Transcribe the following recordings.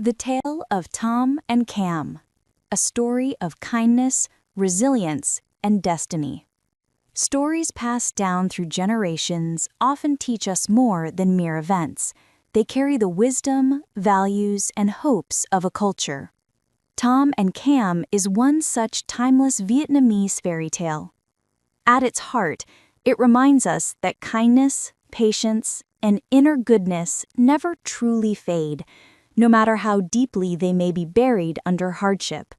The Tale of Tam and Cam, a story of kindness, resilience, and destiny. Stories passed down through generations often teach us more than mere events. They carry the wisdom, values, and hopes of a culture. Tam and Cam is one such timeless Vietnamese fairy tale. At its heart, it reminds us that kindness, patience, and inner goodness never truly fade, no matter how deeply they may be buried under hardship.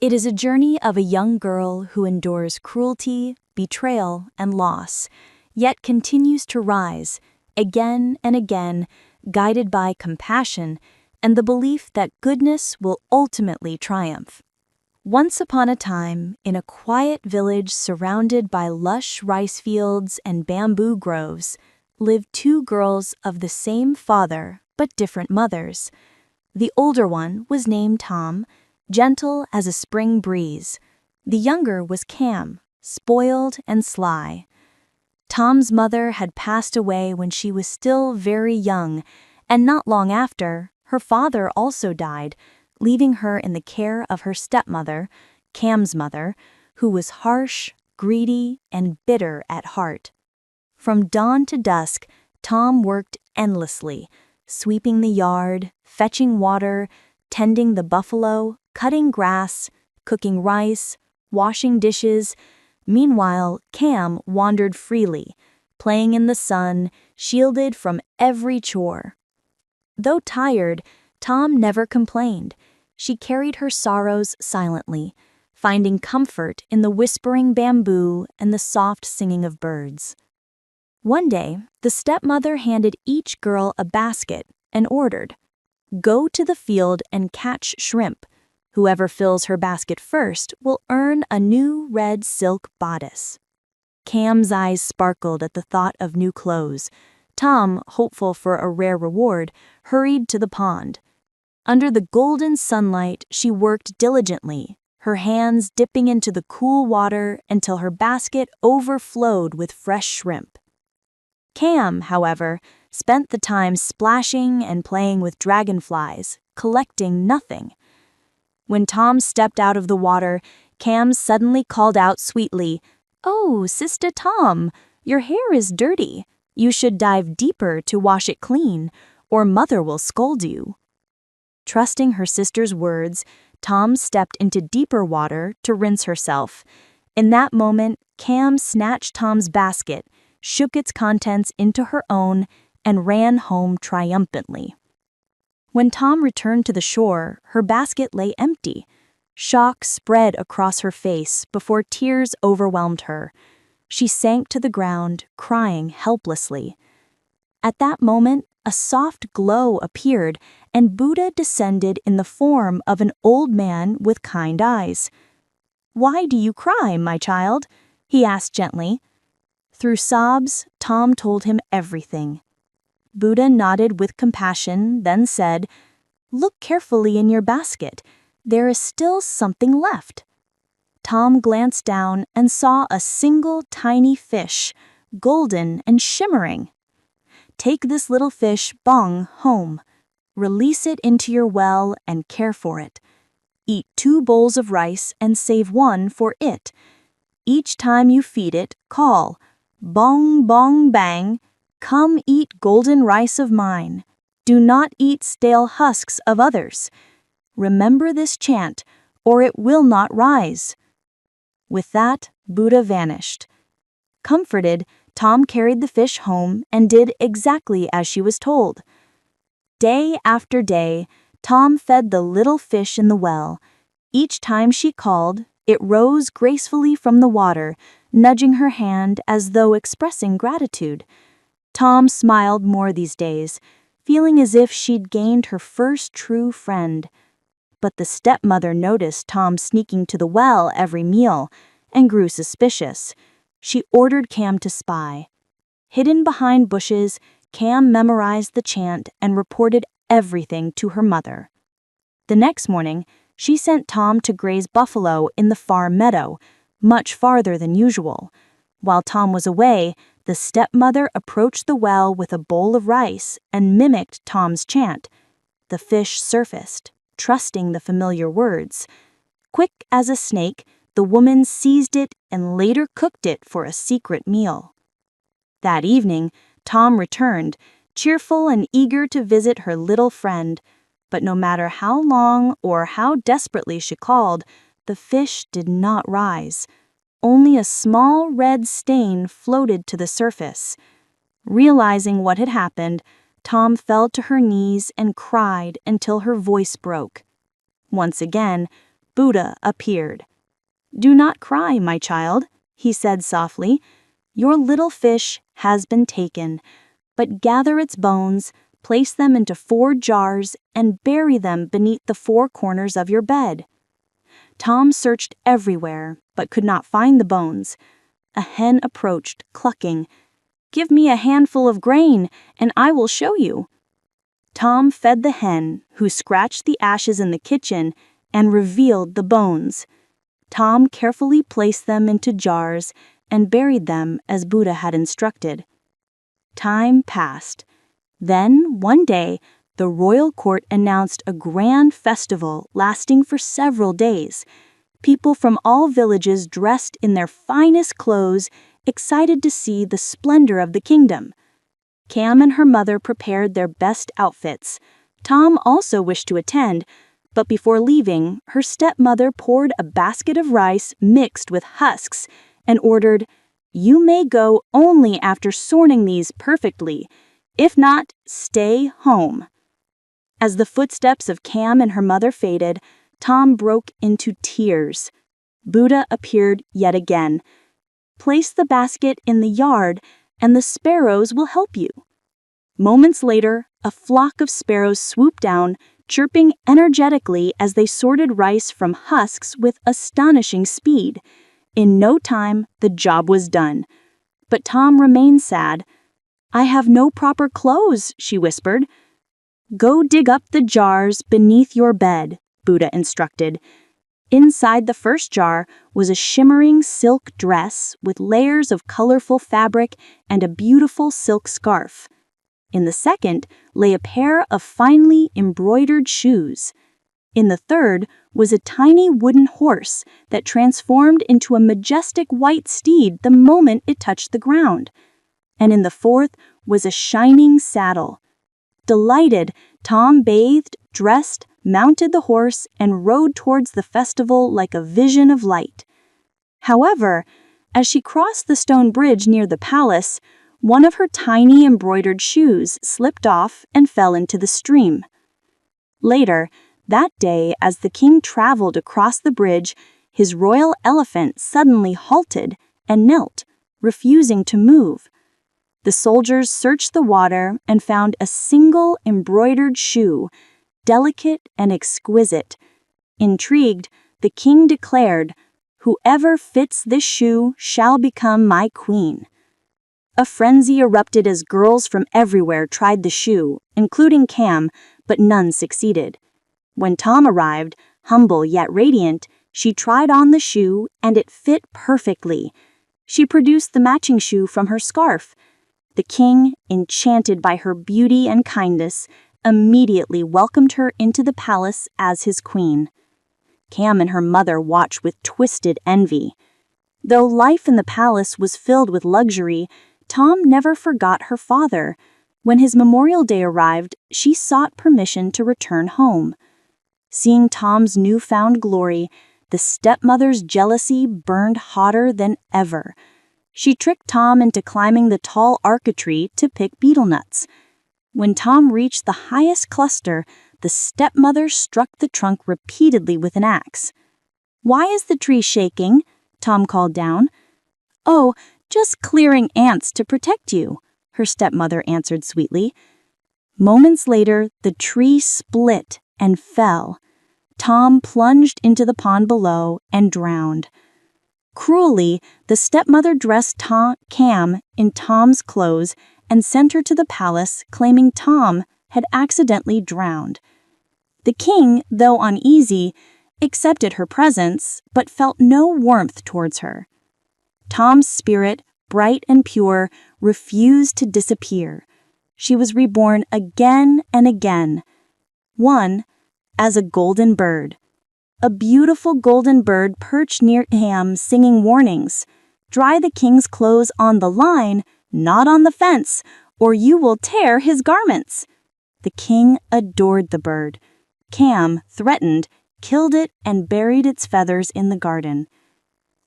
It is a journey of a young girl who endures cruelty, betrayal, and loss, yet continues to rise, again and again, guided by compassion and the belief that goodness will ultimately triumph. Once upon a time, in a quiet village surrounded by lush rice fields and bamboo groves, lived two girls of the same father but different mothers. The older one was named Tam, gentle as a spring breeze. The younger was Cam, spoiled and sly. Tam's mother had passed away when she was still very young, and not long after, her father also died, leaving her in the care of her stepmother, Cam's mother, who was harsh, greedy, and bitter at heart. From dawn to dusk, Tam worked endlessly, sweeping the yard, fetching water, tending the buffalo, cutting grass, cooking rice, washing dishes. Meanwhile, Cam wandered freely, playing in the sun, shielded from every chore. Though tired, Tam never complained. She carried her sorrows silently, finding comfort in the whispering bamboo and the soft singing of birds. One day, the stepmother handed each girl a basket and ordered, "Go to the field and catch shrimp. Whoever fills her basket first will earn a new red silk bodice." Cam's eyes sparkled at the thought of new clothes. Tam, hopeful for a rare reward, hurried to the pond. Under the golden sunlight, she worked diligently, her hands dipping into the cool water until her basket overflowed with fresh shrimp. Cam, however, spent the time splashing and playing with dragonflies, collecting nothing. When Tam stepped out of the water, Cam suddenly called out sweetly, "Oh, Sister Tam, your hair is dirty. You should dive deeper to wash it clean, or Mother will scold you." Trusting her sister's words, Tam stepped into deeper water to rinse herself. In that moment, Cam snatched Tam's basket, shook its contents into her own, and ran home triumphantly. When Tam returned to the shore, her basket lay empty. Shock spread across her face before tears overwhelmed her. She sank to the ground, crying helplessly. At that moment, a soft glow appeared, and Buddha descended in the form of an old man with kind eyes. "Why do you cry, my child?" he asked gently. Through sobs, Tam told him everything. Buddha nodded with compassion, then said, "Look carefully in your basket. There is still something left." Tam glanced down and saw a single tiny fish, golden and shimmering. "Take this little fish, Bong, home. Release it into your well and care for it. Eat 2 bowls of rice and save 1 for it. Each time you feed it, call, 'Bong, bong, bang, come eat golden rice of mine. Do not eat stale husks of others. Remember this chant, or it will not rise.'" With that, Buddha vanished. Comforted, Tam carried the fish home and did exactly as she was told. Day after day, Tam fed the little fish in the well. Each time she called, it rose gracefully from the water, nudging her hand as though expressing gratitude. Tam smiled more these days, feeling as if she'd gained her first true friend. But the stepmother noticed Tam sneaking to the well every meal and grew suspicious. She ordered Cam to spy. Hidden behind bushes, Cam memorized the chant and reported everything to her mother. The next morning, she sent Tam to graze buffalo in the far meadow, much farther than usual. While Tam was away, the stepmother approached the well with a bowl of rice and mimicked Tam's chant. the fish surfaced, trusting the familiar words. Quick as a snake, the woman seized it and later cooked it for a secret meal. That evening, Tam returned, cheerful and eager to visit her little friend, but no matter how long or how desperately she called, the fish did not rise. Only a small red stain floated to the surface. Realizing what had happened, Tam fell to her knees and cried until her voice broke. Once again, Buddha appeared. "Do not cry, my child," he said softly. "Your little fish has been taken, but gather its bones, place them into 4 jars, and bury them beneath the 4 corners of your bed." Tam searched everywhere, but could not find the bones. A hen approached, clucking, "Give me a handful of grain, and I will show you." Tam fed the hen, who scratched the ashes in the kitchen, and revealed the bones. Tam carefully placed them into jars and buried them as Buddha had instructed. Time passed. Then, one day, the royal court announced a grand festival lasting for several days. People from all villages dressed in their finest clothes, excited to see the splendor of the kingdom. Cam and her mother prepared their best outfits. Tam also wished to attend, but before leaving, her stepmother poured a basket of rice mixed with husks and ordered, "You may go only after sorting these perfectly. If not, stay home." As the footsteps of Cam and her mother faded, Tam broke into tears. Buddha appeared yet again. "Place the basket in the yard, and the sparrows will help you." Moments later, a flock of sparrows swooped down, chirping energetically as they sorted rice from husks with astonishing speed. In no time, the job was done. But Tam remained sad. "I have no proper clothes," she whispered. "Go dig up the jars beneath your bed," Buddha instructed. Inside the first jar was a shimmering silk dress with layers of colorful fabric and a beautiful silk scarf. In the second lay a pair of finely embroidered shoes. In the third was a tiny wooden horse that transformed into a majestic white steed the moment it touched the ground. And in the fourth was a shining saddle. Delighted, Tam bathed, dressed, mounted the horse, and rode towards the festival like a vision of light. However, as she crossed the stone bridge near the palace, one of her tiny embroidered shoes slipped off and fell into the stream. Later, that day, as the king traveled across the bridge, his royal elephant suddenly halted and knelt, refusing to move. The soldiers searched the water and found a single embroidered shoe, delicate and exquisite. Intrigued, the king declared, "Whoever fits this shoe shall become my queen." A frenzy erupted as girls from everywhere tried the shoe, including Cam, but none succeeded. When Tam arrived, humble yet radiant, she tried on the shoe and it fit perfectly. She produced the matching shoe from her scarf. The king, enchanted by her beauty and kindness, immediately welcomed her into the palace as his queen. Cam and her mother watched with twisted envy. Though life in the palace was filled with luxury, Tam never forgot her father. When his Memorial Day arrived, she sought permission to return home. Seeing Tam's newfound glory, the stepmother's jealousy burned hotter than ever. She tricked Tam into climbing the tall arca tree to pick betel nuts. When Tam reached the highest cluster, the stepmother struck the trunk repeatedly with an axe. "Why is the tree shaking?" Tam called down. "Oh, just clearing ants to protect you," her stepmother answered sweetly. Moments later, the tree split and fell. Tam plunged into the pond below and drowned. Cruelly, the stepmother dressed Tam Cam in Tam's clothes and sent her to the palace, claiming Tam had accidentally drowned. The king, though uneasy, accepted her presence, but felt no warmth towards her. Tam's spirit, bright and pure, refused to disappear. She was reborn again and again. 1. As a golden bird. A beautiful golden bird perched near Tam, singing warnings. Dry the king's clothes on the line, not on the fence, or you will tear his garments. The king adored the bird. Cam, threatened, killed it and buried its feathers in the garden.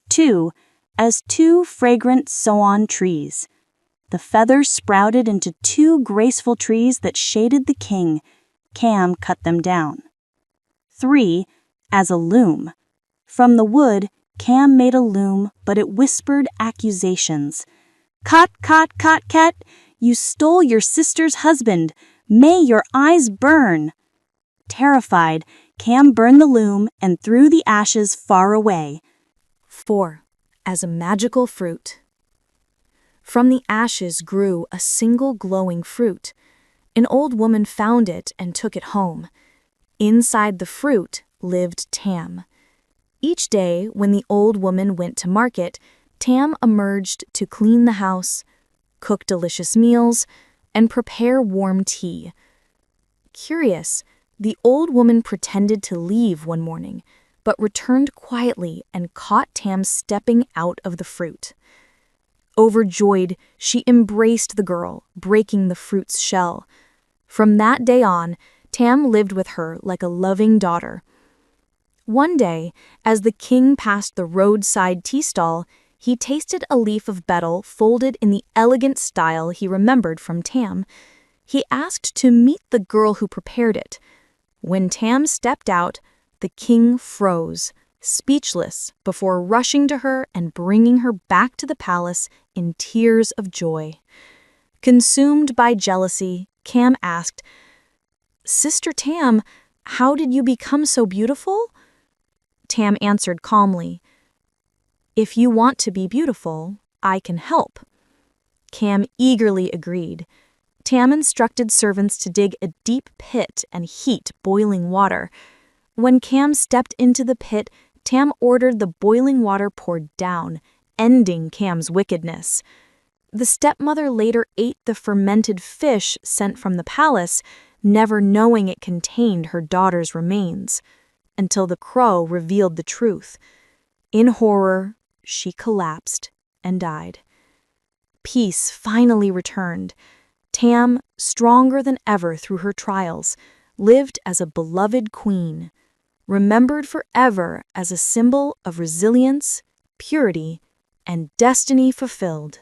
2. As two fragrant sawan trees. The feathers sprouted into two graceful trees that shaded the king. Cam cut them down. 3. As a loom. From the wood, Cam made a loom, but it whispered accusations. Cut, cut, cut, cat! You stole your sister's husband. May your eyes burn! Terrified, Cam burned the loom and threw the ashes far away. 4. As a magical fruit. From the ashes grew a single glowing fruit. An old woman found it and took it home. Inside the fruit lived Tam. Each day, when the old woman went to market, Tam emerged to clean the house, cook delicious meals, and prepare warm tea. Curious, the old woman pretended to leave one morning, but returned quietly and caught Tam stepping out of the fruit. Overjoyed, she embraced the girl, breaking the fruit's shell. From that day on, Tam lived with her like a loving daughter. One day, as the king passed the roadside tea stall, he tasted a leaf of betel folded in the elegant style he remembered from Tam. He asked to meet the girl who prepared it. When Tam stepped out, the king froze, speechless, before rushing to her and bringing her back to the palace in tears of joy. Consumed by jealousy, Cam asked, "Sister Tam, how did you become so beautiful?" Tam answered calmly, "If you want to be beautiful, I can help." Cam eagerly agreed. Tam instructed servants to dig a deep pit and heat boiling water. When Cam stepped into the pit, Tam ordered the boiling water poured down, ending Cam's wickedness. The stepmother later ate the fermented fish sent from the palace, never knowing it contained her daughter's remains, until the crow revealed the truth. In horror, she collapsed and died. Peace finally returned. Tam, stronger than ever through her trials, lived as a beloved queen, remembered forever as a symbol of resilience, purity, and destiny fulfilled.